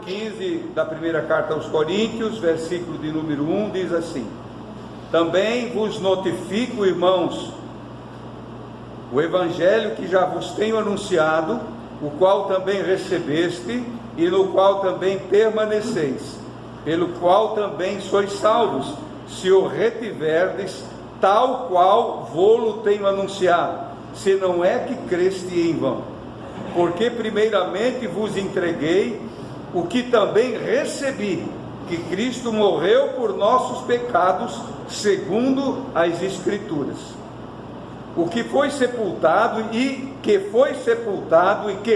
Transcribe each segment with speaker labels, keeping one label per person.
Speaker 1: 15 da primeira carta aos Coríntios, versículo de número 1, diz assim: também vos notifico, irmãos, o evangelho que já vos tenho anunciado, o qual também recebeste, e no qual também permaneceis, pelo qual também sois salvos, se o retiverdes, tal qual vô-lo tenho anunciado, se não é que creste em vão. Porque primeiramente vos entreguei o que também recebi, que Cristo morreu por nossos pecados, segundo as Escrituras, o que foi sepultado e que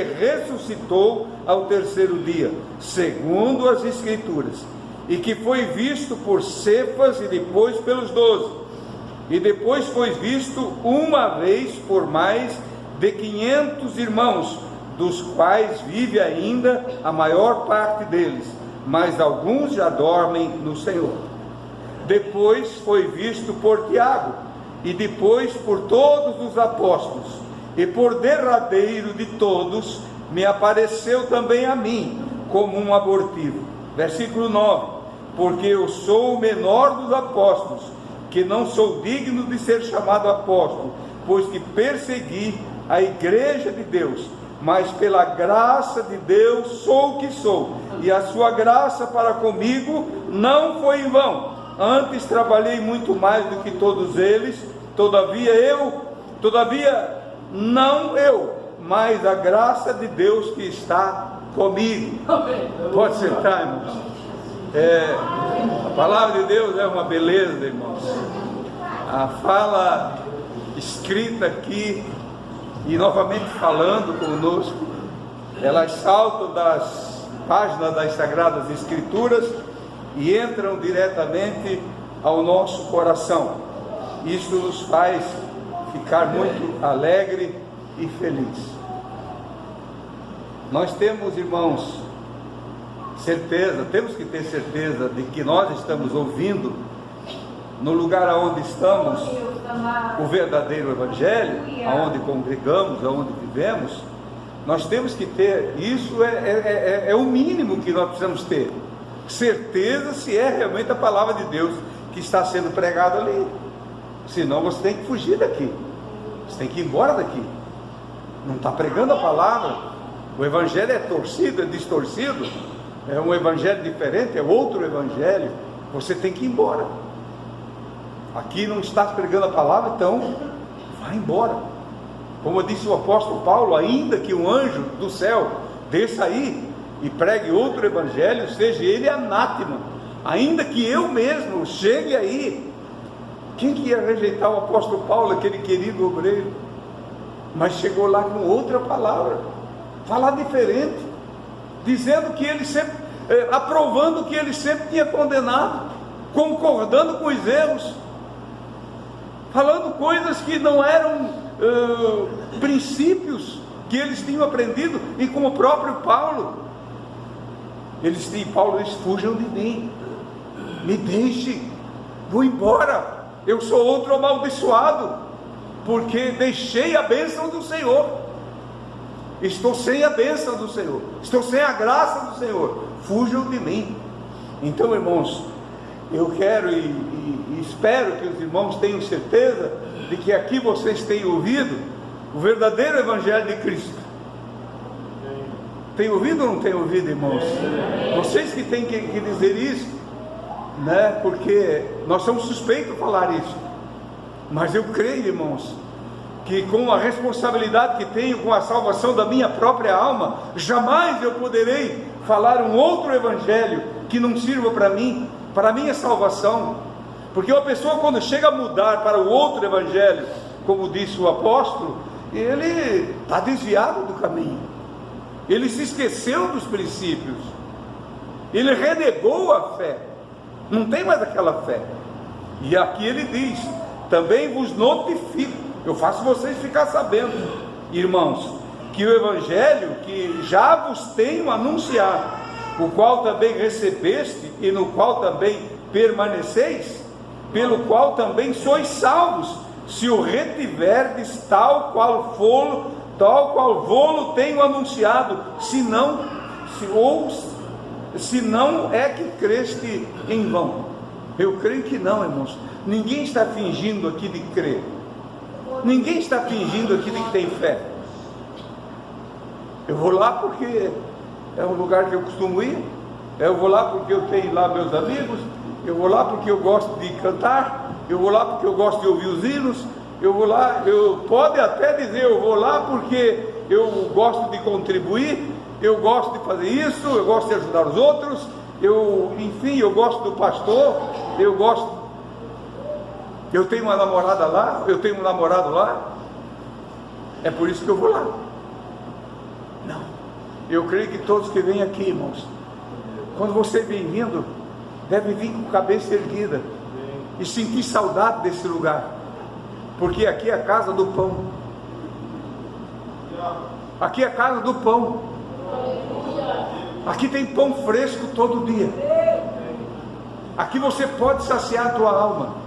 Speaker 1: ressuscitou ao terceiro dia, segundo as Escrituras, e que foi visto por Cefas e depois pelos 12, e depois foi visto uma vez por mais de 500 irmãos, dos quais vive ainda a maior parte deles, mas alguns já dormem no Senhor. Depois foi visto por Tiago, e depois por todos os apóstolos, e por derradeiro de todos, me apareceu também a mim, como um abortivo. Versículo 9: porque eu sou o menor dos apóstolos, que não sou digno de ser chamado apóstolo, pois que persegui a igreja de Deus, mas pela graça de Deus sou o que sou, e a sua graça para comigo não foi em vão. Antes trabalhei muito mais do que todos eles, todavia não eu, mas a graça de Deus que está comigo. Pode sentar, irmãos. A palavra de Deus é uma beleza, irmãos. A fala escrita aqui e novamente falando conosco, elas saltam das páginas das Sagradas Escrituras e entram diretamente ao nosso coração. Isso nos faz ficar muito alegre e feliz. Nós temos, irmãos, temos que ter certeza de que nós estamos ouvindo, no lugar aonde estamos, o verdadeiro Evangelho, aonde congregamos, aonde vivemos. Nós temos que ter, isso é o mínimo que nós precisamos ter, certeza se é realmente a palavra de Deus que está sendo pregada ali. Senão você tem que fugir daqui, você tem que ir embora daqui. Não está pregando a palavra, o Evangelho é torcido, é distorcido, é um Evangelho diferente, é outro Evangelho, você tem que ir embora. Aqui não está pregando a palavra, então vai embora. Como disse o apóstolo Paulo, ainda que um anjo do céu desça aí e pregue outro Evangelho, seja ele anátema, ainda que eu mesmo chegue aí, quem que ia rejeitar o apóstolo Paulo, aquele querido obreiro? Mas chegou lá com outra palavra, falar diferente, dizendo que ele sempre, aprovando o que ele sempre tinha condenado, concordando com os erros, falando coisas que não eram princípios que eles tinham aprendido, e como o próprio Paulo, Paulo disse: fujam de mim, me deixem, vou embora, eu sou outro amaldiçoado, porque deixei a bênção do Senhor, estou sem a bênção do Senhor, estou sem a graça do Senhor, fujam de mim. Então, irmãos, eu quero e espero que os irmãos tenham certeza de que aqui vocês têm ouvido o verdadeiro Evangelho de Cristo. Tem ouvido ou não tem ouvido, irmãos? Vocês que têm que dizer isso, né? Porque nós somos suspeitos de falar isso, mas eu creio, irmãos, que com a responsabilidade que tenho com a salvação da minha própria alma, jamais eu poderei falar um outro Evangelho que não sirva para mim, para a minha salvação. Porque uma pessoa, quando chega a mudar para o outro Evangelho, como disse o apóstolo, ele está desviado do caminho, ele se esqueceu dos princípios, ele renegou a fé, não tem mais aquela fé. E aqui ele diz: também vos notifico, eu faço vocês ficar sabendo, irmãos, que o Evangelho que já vos tenho anunciado, o qual também recebeste e no qual também permaneceis, pelo qual também sois salvos, se o retiverdes, tal qual vô-lo tenho anunciado, se não é que creste em vão. Eu creio que não, irmãos. Ninguém está fingindo aqui de crer. Ninguém está fingindo aqui de que tem fé. Eu vou lá porque é um lugar que eu costumo ir. Eu vou lá porque eu tenho lá meus amigos. Eu vou lá porque eu gosto de cantar. Eu vou lá porque eu gosto de ouvir os hinos. Eu vou lá, pode até dizer, eu vou lá porque eu gosto de contribuir. Eu gosto de fazer isso, eu gosto de ajudar os outros. Enfim, eu gosto do pastor. Eu tenho uma namorada lá, eu tenho um namorado lá. É por isso que eu vou lá. Não, eu creio que todos que vêm aqui, irmãos, quando você vem vindo, deve vir com a cabeça erguida e sentir saudade desse lugar, porque aqui é a casa do pão. Aqui é a casa do pão. Aqui tem pão fresco todo dia. Aqui você pode saciar a tua alma.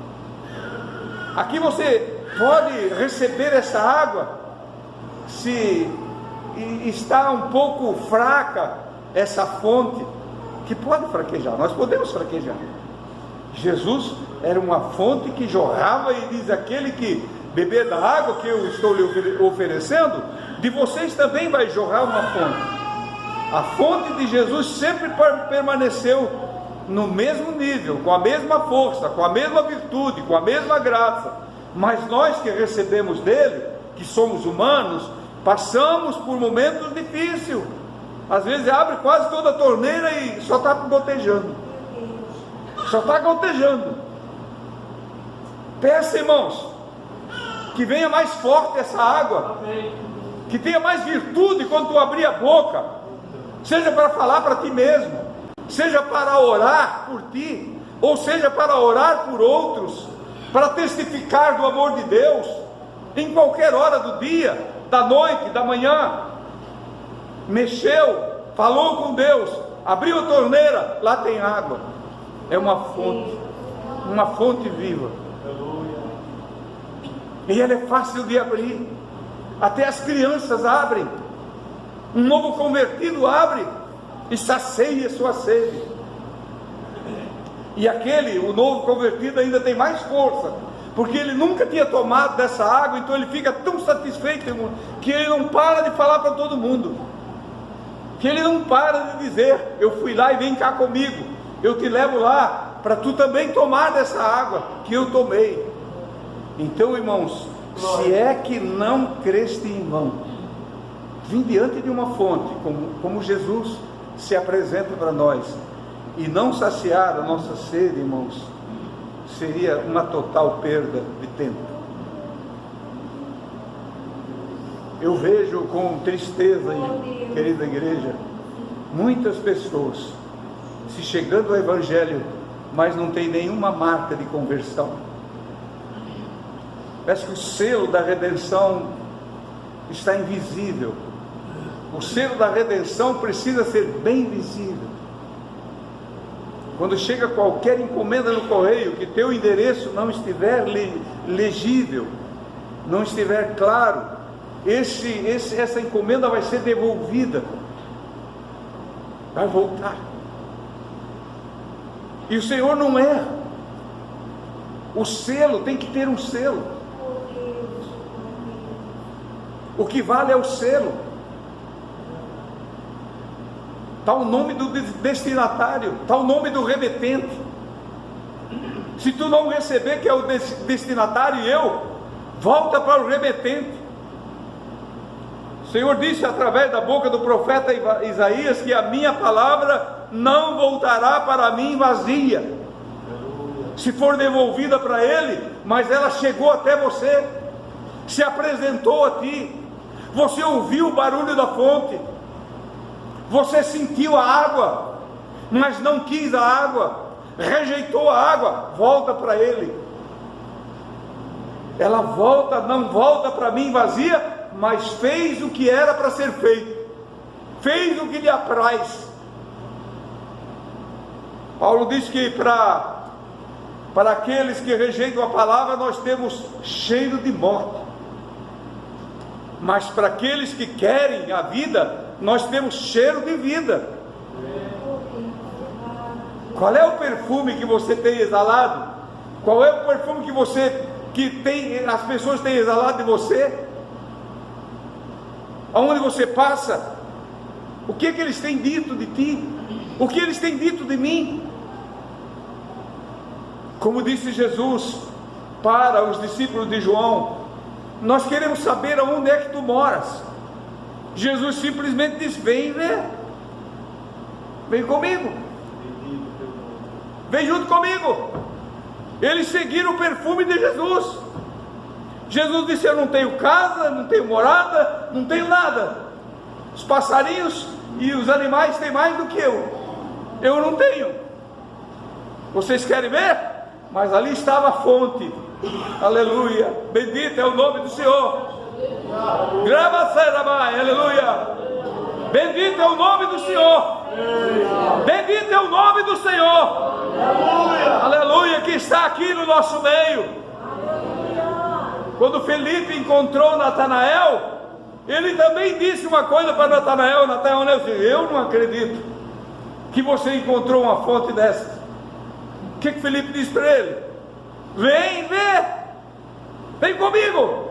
Speaker 1: Aqui você pode receber essa água. Se está um pouco fraca essa fonte, que pode fraquejar, nós podemos fraquejar. Jesus era uma fonte que jorrava, e diz: aquele que beber da água que eu estou lhe oferecendo, de vocês também vai jorrar uma fonte. A fonte de Jesus sempre permaneceu no mesmo nível, com a mesma força, com a mesma virtude, com a mesma graça. Mas nós que recebemos dele, que somos humanos, passamos por momentos difíceis. Às vezes abre quase toda a torneira e só está gotejando. Só está gotejando. Peça, irmãos, que venha mais forte essa água, que tenha mais virtude quando tu abrir a boca. Seja para falar para ti mesmo, seja para orar por ti, ou seja para orar por outros, para testificar do amor de Deus, em qualquer hora do dia, da noite, da manhã. Mexeu, falou com Deus, abriu a torneira, lá tem água. É uma fonte viva. E ela é fácil de abrir, até as crianças abrem. Um novo convertido abre e sacia sua sede. E o novo convertido ainda tem mais força, porque ele nunca tinha tomado dessa água, então ele fica tão satisfeito, irmão, que ele não para de falar para todo mundo, que ele não para de dizer: eu fui lá e vem cá comigo, eu te levo lá, para tu também tomar dessa água que eu tomei. Então, irmãos, se é que não creste em vão, vim diante de uma fonte, como Jesus se apresenta para nós, e não saciar a nossa sede, irmãos, seria uma total perda de tempo. Eu vejo com tristeza, querida igreja, muitas pessoas se chegando ao Evangelho, mas não tem nenhuma marca de conversão. Parece que o selo da redenção está invisível. O selo da redenção precisa ser bem visível. Quando chega qualquer encomenda no correio, que teu endereço não estiver legível, não estiver claro, essa encomenda vai ser devolvida, vai voltar. E o Senhor não erra. O selo tem que ter um selo. O que vale é o selo. Está o nome do destinatário, está o nome do remetente. Se tu não receber, que é o destinatário, e eu, volta para o remetente. O Senhor disse através da boca do profeta Isaías que a minha palavra não voltará para mim vazia. Se for devolvida para ele, mas ela chegou até você, se apresentou a ti, você ouviu o barulho da fonte, você sentiu a água, mas não quis a água, rejeitou a água, volta para ele. Ela volta, não volta para mim vazia, mas fez o que era para ser feito, fez o que lhe apraz. Paulo diz que para aqueles que rejeitam a palavra, nós temos cheiro de morte, mas para aqueles que querem a vida, nós temos cheiro de vida. Qual é o perfume que você tem exalado? Qual é o perfume as pessoas têm exalado de você? Aonde você passa? O que eles têm dito de ti? O que eles têm dito de mim? Como disse Jesus para os discípulos de João: nós queremos saber aonde é que tu moras. Jesus simplesmente disse: vem ver, vem comigo, vem junto comigo. Eles seguiram o perfume de Jesus. Jesus disse: eu não tenho casa, não tenho morada, não tenho nada. Os passarinhos e os animais têm mais do que eu não tenho. Vocês querem ver? Mas ali estava a fonte. Aleluia, bendito é o nome do Senhor. Aleluia, bendito é o nome do Senhor. Bendito é o nome do Senhor. Aleluia, que está aqui no nosso meio. Quando Felipe encontrou Natanael, ele também disse uma coisa para Natanael. Natanael disse: eu não acredito que você encontrou uma fonte dessa. O que Felipe disse para ele? Vem ver, vem comigo.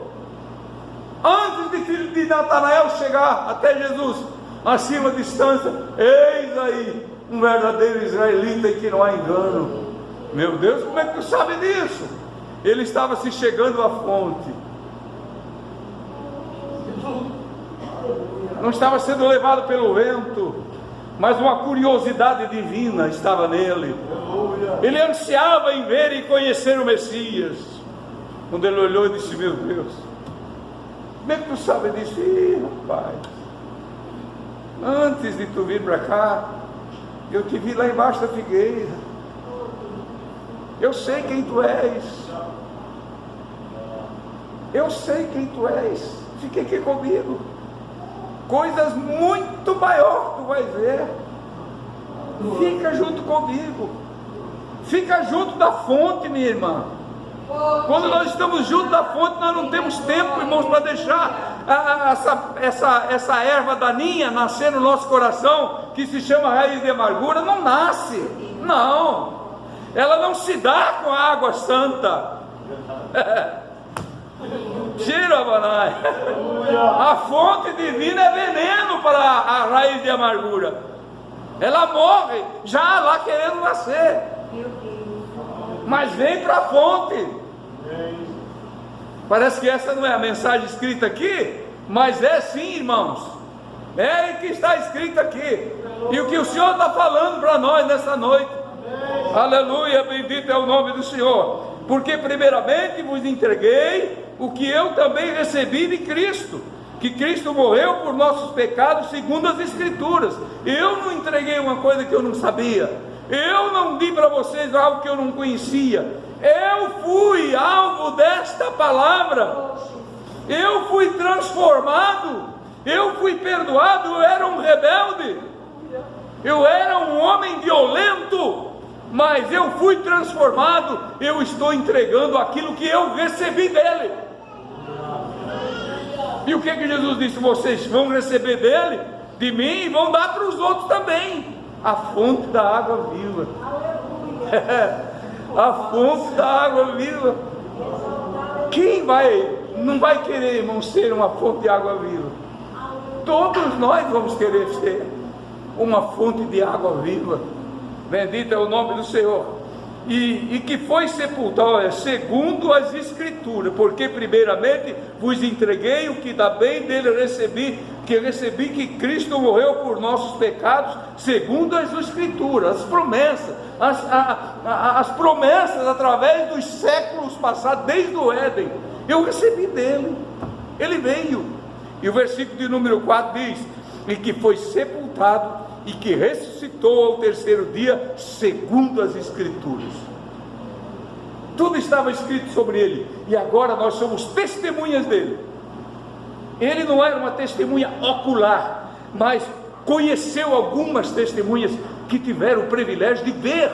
Speaker 1: Antes de Natanael chegar até Jesus, acima distância, eis aí um verdadeiro israelita em que não há engano. Meu Deus, como é que tu sabe disso? Ele estava se chegando à fonte, não estava sendo levado pelo vento, mas uma curiosidade divina estava nele. Ele ansiava em ver e conhecer o Messias. Quando ele olhou e disse: meu Deus, como é que tu sabe disso? Ih, rapaz, antes de tu vir para cá, eu te vi lá embaixo da figueira. Eu sei quem tu és. Eu sei quem tu és. Fique aqui comigo. Coisas muito maiores tu vais ver. Fica junto comigo. Fica junto da fonte, minha irmã. Quando nós estamos junto da fonte, nós não temos tempo, irmãos, para deixar essa erva daninha nascer no nosso coração, que se chama raiz de amargura. Não nasce, não. Ela não se dá com a água santa. Tira, Banai. A fonte divina é veneno para a raiz de amargura. Ela morre já lá querendo nascer. Mas vem para a fonte. Parece que essa não é a mensagem escrita aqui, mas é sim, irmãos. É que está escrito aqui. E o que o Senhor está falando para nós nessa noite. Aleluia, bendito é o nome do Senhor. Porque primeiramente vos entreguei o que eu também recebi de Cristo, que Cristo morreu por nossos pecados segundo as Escrituras. Eu não entreguei uma coisa que eu não sabia. Eu não di para vocês algo que eu não conhecia. Eu fui alvo desta palavra. Eu fui transformado. Eu fui perdoado. Eu era um rebelde. Eu era um homem violento. Mas eu fui transformado. Eu estou entregando aquilo que eu recebi dele. E o que Jesus disse? Vocês vão receber dele, de mim, e vão dar para os outros também. A fonte da água viva. A fonte da água viva. Quem não vai querer, irmão, ser uma fonte de água viva? Todos nós vamos querer ser uma fonte de água viva. Bendito é o nome do Senhor. E que foi sepultado, segundo as Escrituras, porque primeiramente vos entreguei o que também dele recebi, que Cristo morreu por nossos pecados, segundo as Escrituras, as promessas, as promessas através dos séculos passados, desde o Éden, eu recebi dele, ele veio. E o versículo de número 4 diz: e que foi sepultado, e que ressuscitou ao terceiro dia, segundo as Escrituras. Tudo estava escrito sobre ele, e agora nós somos testemunhas dele. Ele não era uma testemunha ocular, mas conheceu algumas testemunhas que tiveram o privilégio de ver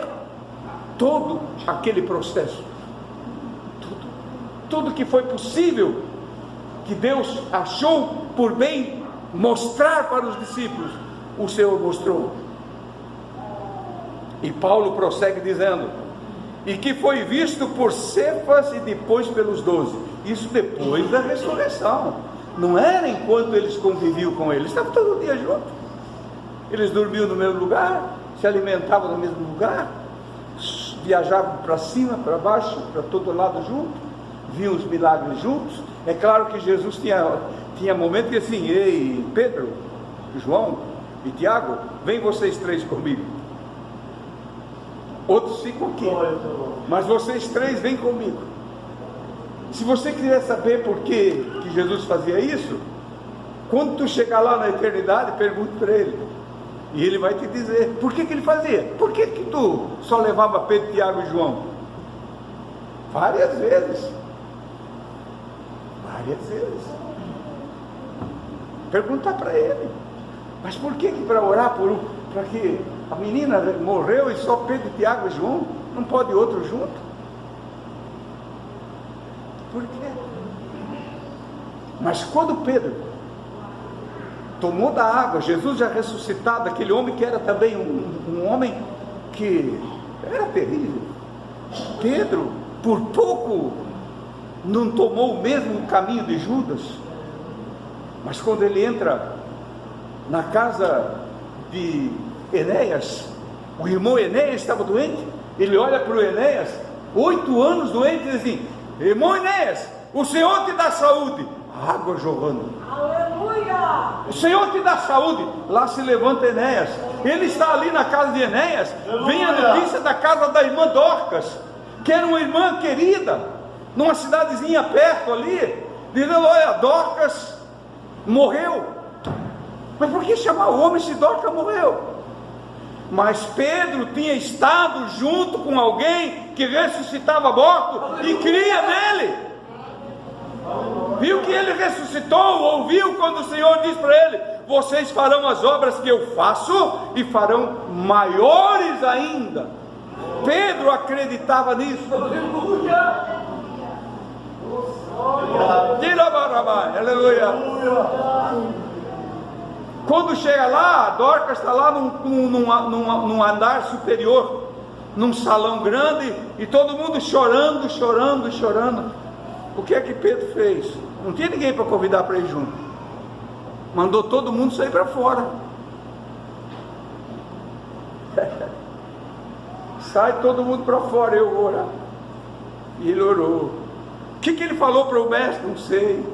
Speaker 1: todo aquele processo, tudo que foi possível, que Deus achou por bem mostrar para os discípulos, o Senhor mostrou. E Paulo prossegue dizendo: e que foi visto por Cefas e depois pelos 12. Isso depois da ressurreição. Não era enquanto eles conviviam com ele. Eles estavam todo dia juntos. Eles dormiam no mesmo lugar, se alimentavam no mesmo lugar, viajavam para cima, para baixo, para todo lado juntos, viam os milagres juntos. É claro que Jesus tinha momentos que assim: ei, Pedro, João e Tiago, vem vocês 3 comigo. Outros ficam aqui, mas vocês 3 vêm comigo. Se você quiser saber por que Jesus fazia isso, quando tu chegar lá na eternidade, pergunte para ele, e ele vai te dizer por que ele fazia. Por que tu só levava Pedro, Tiago e João? Várias vezes. Perguntar para ele. Mas por que para orar para que a menina morreu e só Pedro, Tiago e João? Não pode outro junto? Por quê? Mas quando Pedro tomou da água, Jesus já ressuscitado, aquele homem que era também um homem que era terrível, Pedro por pouco não tomou o mesmo caminho de Judas. Mas quando ele entra na casa de Enéas, o irmão Enéas estava doente, ele olha para o Enéas, 8 anos doente, e diz assim: irmão Enéas, o Senhor te dá saúde. Água jorrando. Aleluia! O Senhor te dá saúde. Lá se levanta Enéas. Ele está ali na casa de Enéas. Aleluia! Vem a notícia da casa da irmã Dorcas, que era uma irmã querida, numa cidadezinha perto ali, dizendo: olha, Dorcas morreu. Mas por que chamar o homem se Dorcas morreu? Mas Pedro tinha estado junto com alguém que ressuscitava morto e cria nele. Viu que ele ressuscitou, ouviu quando o Senhor disse para ele: vocês farão as obras que eu faço e farão maiores ainda. Pedro acreditava nisso. Aleluia. Quando chega lá, Dorcas está lá num andar superior, num salão grande, e todo mundo chorando. O que é que Pedro fez? Não tinha ninguém para convidar para ir junto. Mandou todo mundo sair para fora. Sai todo mundo para fora, eu vou orar. E ele orou. O que ele falou para o mestre? Não sei.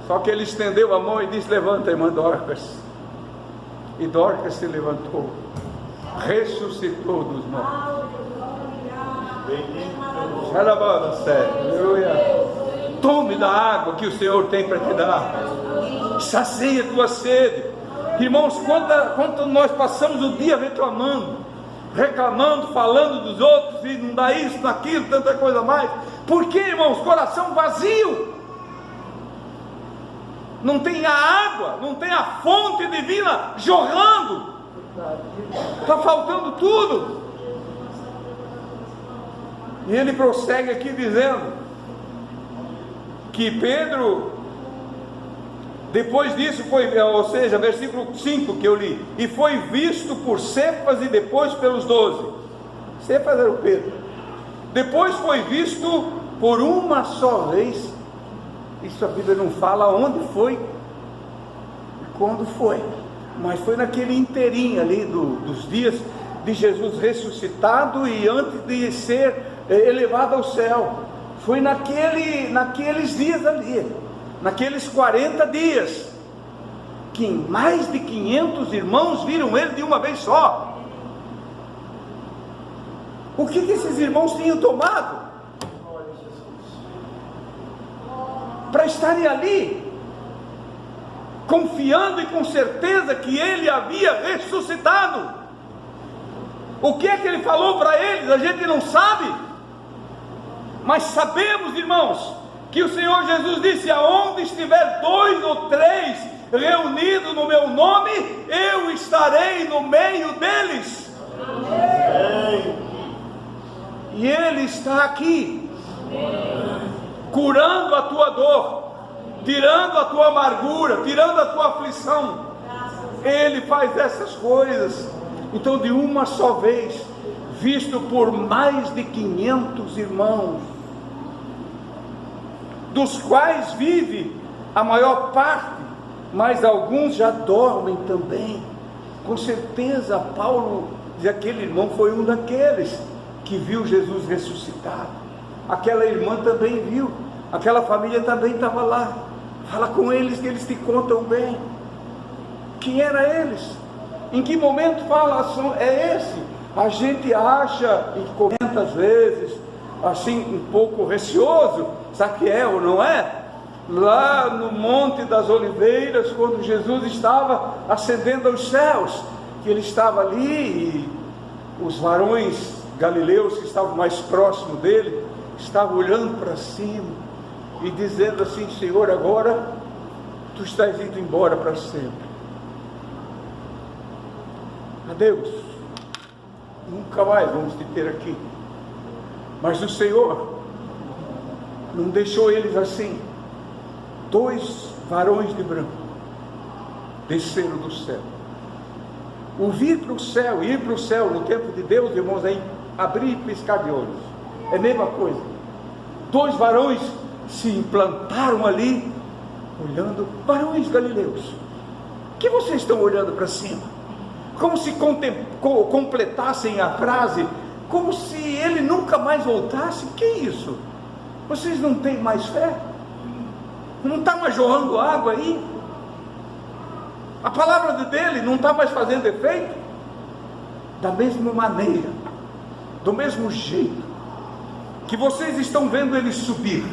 Speaker 1: Só que ele estendeu a mão e disse: levanta, irmã Dorcas. E Dorcas se levantou, ressuscitou dos mortos. Aleluia. Tome da água que o Senhor tem para te dar. Sacia a tua sede. Irmãos, quanto nós passamos o dia reclamando, falando dos outros, e não dá isso, daquilo, tanta coisa mais. Por quê, irmãos? Coração vazio. Não tem a água, não tem a fonte divina jorrando. Está faltando tudo. E ele prossegue aqui dizendo que Pedro, depois disso foi, ou seja, versículo 5 que eu li, e foi visto por Cefas e depois pelos 12. Cefas era o Pedro. Depois foi visto por uma só vez. Isso a Bíblia não fala onde foi e quando foi, mas foi naquele inteirinho ali dos dias de Jesus ressuscitado e antes de ser elevado ao céu. Foi naqueles dias ali, naqueles 40 dias, que mais de 500 irmãos viram ele de uma vez só. O que esses irmãos tinham tomado para estarem ali, confiando e com certeza que ele havia ressuscitado? O que é que ele falou para eles? A gente não sabe, mas sabemos, irmãos, que o Senhor Jesus disse: aonde estiver 2 ou 3 reunidos no meu nome, eu estarei no meio deles. Amém. E ele está aqui, curando a tua dor, tirando a tua amargura, tirando a tua aflição. Ele faz essas coisas. Então, de uma só vez, visto por mais de 500 irmãos, dos quais vive a maior parte, mas alguns já dormem também. Com certeza, Paulo diz: aquele irmão foi um daqueles que viu Jesus ressuscitado. Aquela irmã também viu, aquela família também estava lá. Fala com eles que eles te contam bem. Quem eram eles? Em que momento fala é esse? A gente acha e comenta às vezes, assim um pouco receoso, sabe que é ou não é? Lá no Monte das Oliveiras, quando Jesus estava ascendendo aos céus, que ele estava ali e os varões galileus que estavam mais próximos dele, estavam olhando para cima e dizendo assim: Senhor, agora tu estás indo embora para sempre. Adeus, nunca mais vamos te ter aqui. Mas o Senhor não deixou eles assim. 2 varões de branco desceram do céu. O vir para o céu, ir para o céu no tempo de Deus, irmãos, é abrir e piscar de olhos. É a mesma coisa. 2 varões se implantaram ali, olhando. Varões galileus, que vocês estão olhando para cima? Como se completassem a frase, como se ele nunca mais voltasse. Que isso? Vocês não têm mais fé? Não está mais jorrando água aí? A palavra dele não está mais fazendo efeito? Da mesma maneira, do mesmo jeito que vocês estão vendo ele subir,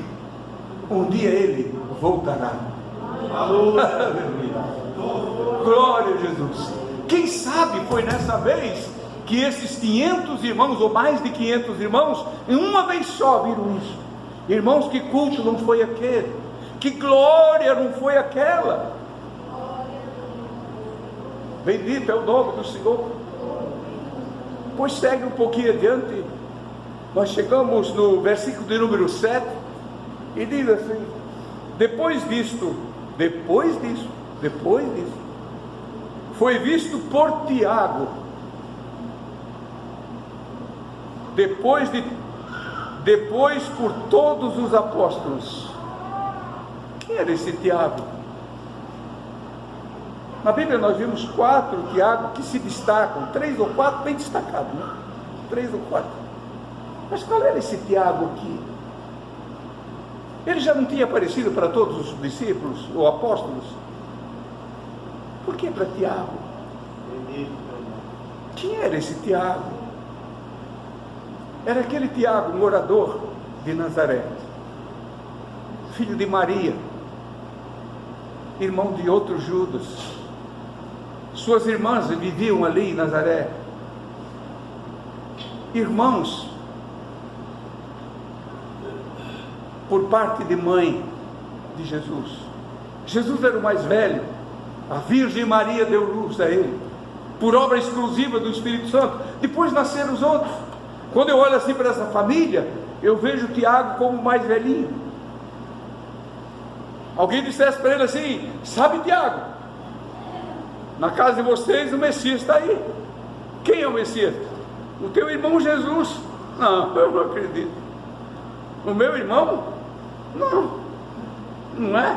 Speaker 1: um dia ele voltará. Aleluia. Glória a Jesus. Quem sabe foi nessa vez que esses 500 irmãos, ou mais de 500 irmãos, em uma vez só viram isso. Irmãos, que culto não foi aquele? Que glória não foi aquela? Bendito é o nome do Senhor. Pois segue um pouquinho adiante. Nós chegamos no versículo de número 7 e diz assim: depois disso, foi visto por Tiago, depois por todos os apóstolos. Quem era esse Tiago? Na Bíblia nós vimos 4 Tiago que se destacam, 3 ou 4 bem destacados, né? 3 ou 4. Mas qual era esse Tiago aqui? Ele já não tinha aparecido para todos os discípulos ou apóstolos? Por que para Tiago? Quem era esse Tiago? Era aquele Tiago, morador de Nazaré, filho de Maria, irmão de outro Judas. Suas irmãs viviam ali em Nazaré. Irmãos por parte de mãe de Jesus. Jesus era o mais velho. A Virgem Maria deu luz a ele, por obra exclusiva do Espírito Santo. Depois nasceram os outros. Quando eu olho assim para essa família, eu vejo Tiago como o mais velhinho. Alguém dissesse para ele assim: sabe, Tiago, na casa de vocês o Messias está aí. Quem é o Messias? O teu irmão Jesus. Não, eu não acredito. O meu irmão? Não é?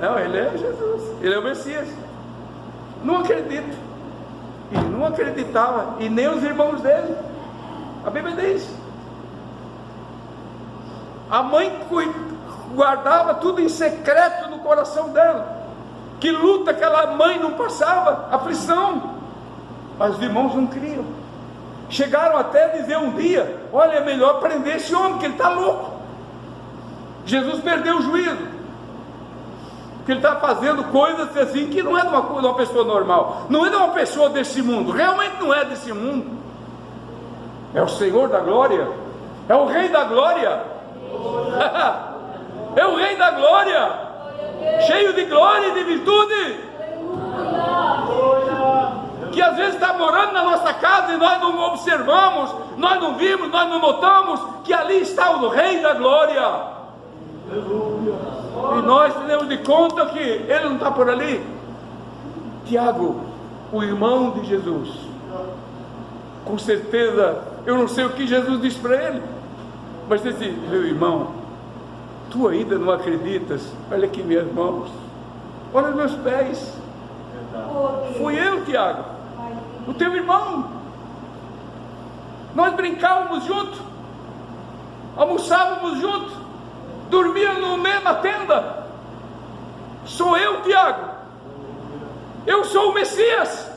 Speaker 1: Não, ele é Jesus, ele é o Messias. Não acredito. E não acreditava, e nem os irmãos dele. A Bíblia diz. A mãe guardava tudo em secreto no coração dela. Que luta aquela mãe não passava, aflição. Mas os irmãos não criam. Chegaram até a dizer um dia: olha, é melhor prender esse homem, que ele está louco. Jesus perdeu o juízo, que ele está fazendo coisas assim que não é de uma pessoa normal, não é de uma pessoa desse mundo, realmente não é desse mundo. É o Senhor da glória, é o Rei da glória, é o Rei da glória, cheio de glória e de virtude, que às vezes está morando na nossa casa e nós não observamos, nós não vimos, nós não notamos que ali está o Rei da glória. E nós temos de conta que ele não está por ali. Tiago, o irmão de Jesus, Com certeza, eu não sei o que Jesus disse para ele, mas disse: meu irmão, tu ainda não acreditas? Olha aqui minhas mãos, olha meus pés. Fui eu, Tiago, o teu irmão. Nós brincávamos juntos, almoçávamos juntos, dormíamos na mesma tenda. Sou eu, Tiago. Eu sou o Messias.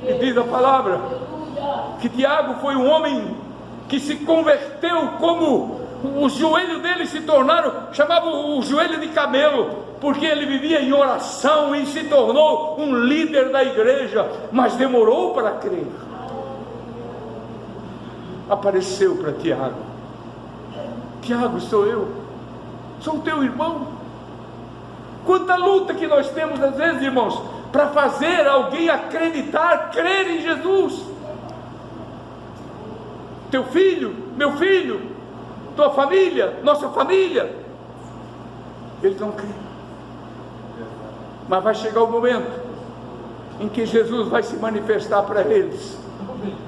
Speaker 1: E diz a palavra que Tiago foi um homem que se converteu, como os joelhos dele se tornaram, chamavam o joelho de camelo, porque ele vivia em oração e se tornou um líder da igreja, mas demorou para crer. Apareceu para Tiago: Tiago, sou eu, sou o teu irmão. Quanta luta que nós temos às vezes, irmãos, para fazer alguém acreditar, crer em Jesus. Teu filho, meu filho, tua família, nossa família, eles não creem. Mas vai chegar o momento em que Jesus vai se manifestar para eles.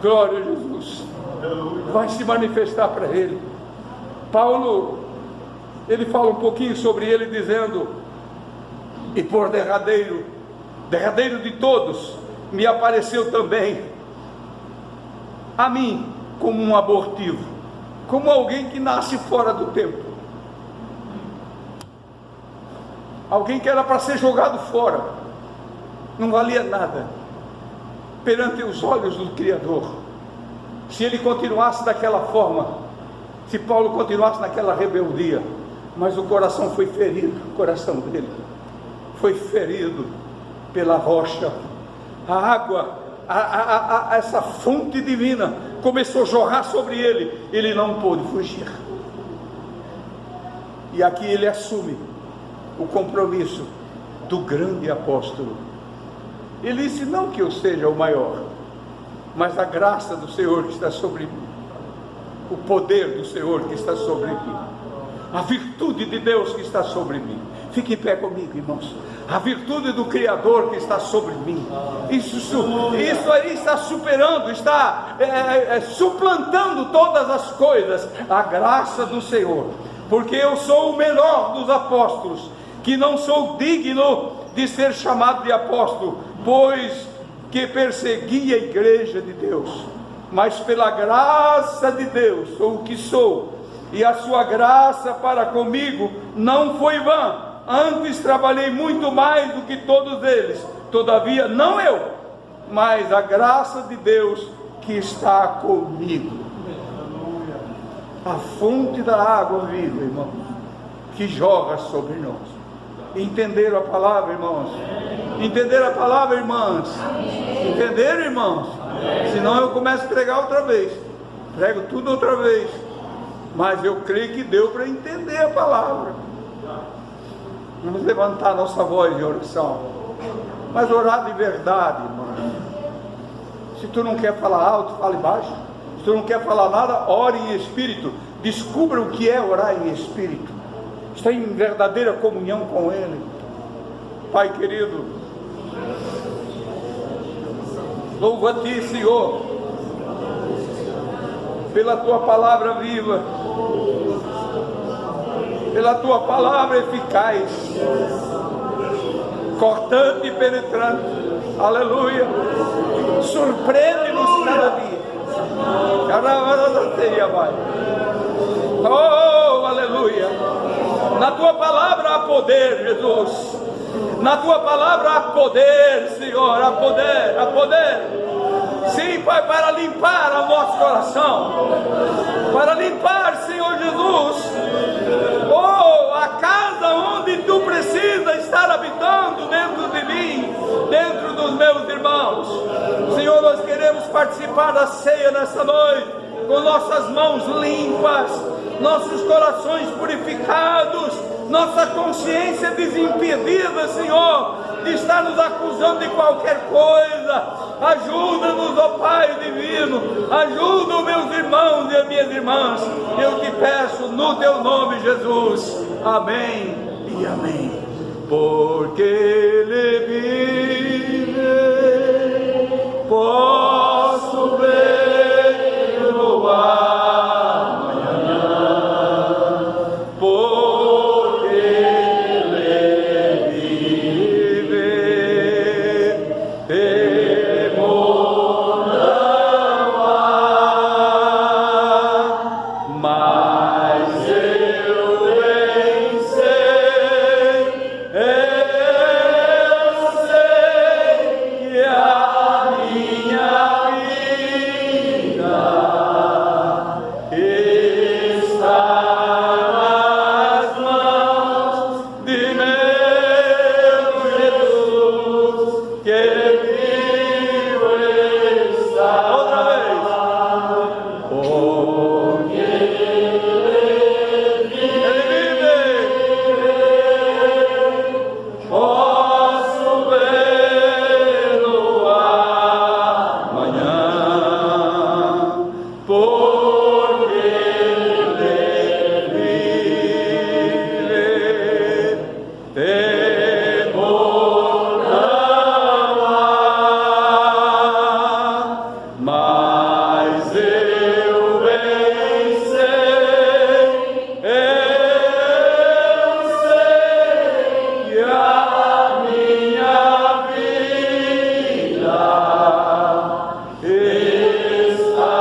Speaker 1: Glória a Jesus. Vai se manifestar para ele. Paulo, ele fala um pouquinho sobre ele, dizendo: e por derradeiro de todos, me apareceu também a mim como um abortivo, como alguém que nasce fora do tempo, alguém que era para ser jogado fora, não valia nada perante os olhos do Criador. Se ele continuasse daquela forma, se Paulo continuasse naquela rebeldia, mas o coração foi ferido, o coração dele foi ferido pela rocha. A água, essa fonte divina começou a jorrar sobre ele, ele não pôde fugir. E aqui ele assume o compromisso do grande apóstolo. Ele disse: não que eu seja o maior, mas a graça do Senhor que está sobre mim, o poder do Senhor que está sobre mim, a virtude de Deus que está sobre mim. Fique em pé comigo, irmãos. A virtude do Criador que está sobre mim, isso aí está superando, está suplantando todas as coisas. A graça do Senhor, porque eu sou o menor dos apóstolos, que não sou digno de ser chamado de apóstolo, pois que persegui a igreja de Deus, mas pela graça de Deus sou o que sou, e a sua graça para comigo não foi vã. Antes trabalhei muito mais do que todos eles, todavia não eu, mas a graça de Deus que está comigo. A fonte da água viva, irmãos, que jorra sobre nós. Entenderam a palavra, irmãos? Entenderam a palavra, irmãs? Entenderam, irmãos? Senão eu começo a pregar outra vez, prego tudo outra vez, mas eu creio que deu para entender a palavra. Vamos levantar nossa voz de oração, mas orar de verdade, irmão. Se tu não quer falar alto, fale baixo. Se tu não quer falar nada, ore em espírito. Descubra o que é orar em espírito. Está em verdadeira comunhão com Ele. Pai querido, louvo a Ti, Senhor, pela Tua palavra viva, pela Tua palavra eficaz, cortante e penetrante. Aleluia. Surpreende-nos cada dia. Oh, aleluia. Na Tua palavra há poder, Jesus. Na Tua palavra há poder, Senhor. Há poder, há poder. Sim, Pai, para limpar o nosso coração, para limpar, Senhor Jesus, oh, a casa onde Tu precisa estar habitando dentro de mim, dentro dos meus irmãos. Senhor, nós queremos participar da ceia nessa noite, com nossas mãos limpas, nossos corações purificados, nossa consciência desimpedida, Senhor, de estar nos acusando de qualquer coisa. Ajuda-nos, ó Pai divino, ajuda os meus irmãos e as minhas irmãs, eu te peço no Teu nome, Jesus. Amém e amém. porque Ele vive, posso ver no amanhã, porque Ele vive, temor não há, mas eu bem sei, eu sei que a minha vida está nas mãos de meu Jesus, que vivo está. Outra vez. Porque Ele vive, posso vê-lo amanhã, porque Ele vive, temor não há, mas eu bem sei, eu sei que a minha vida está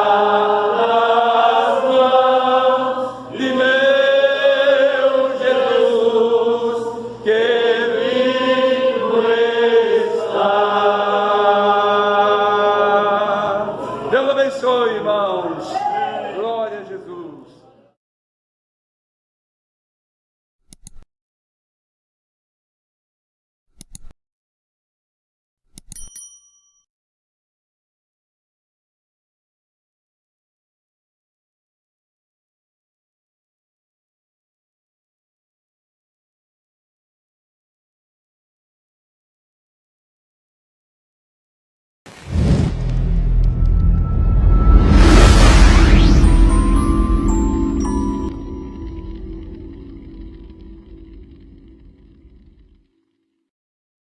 Speaker 1: nas mãos de meu Jesus, que vivo está. Deus abençoe, irmãos.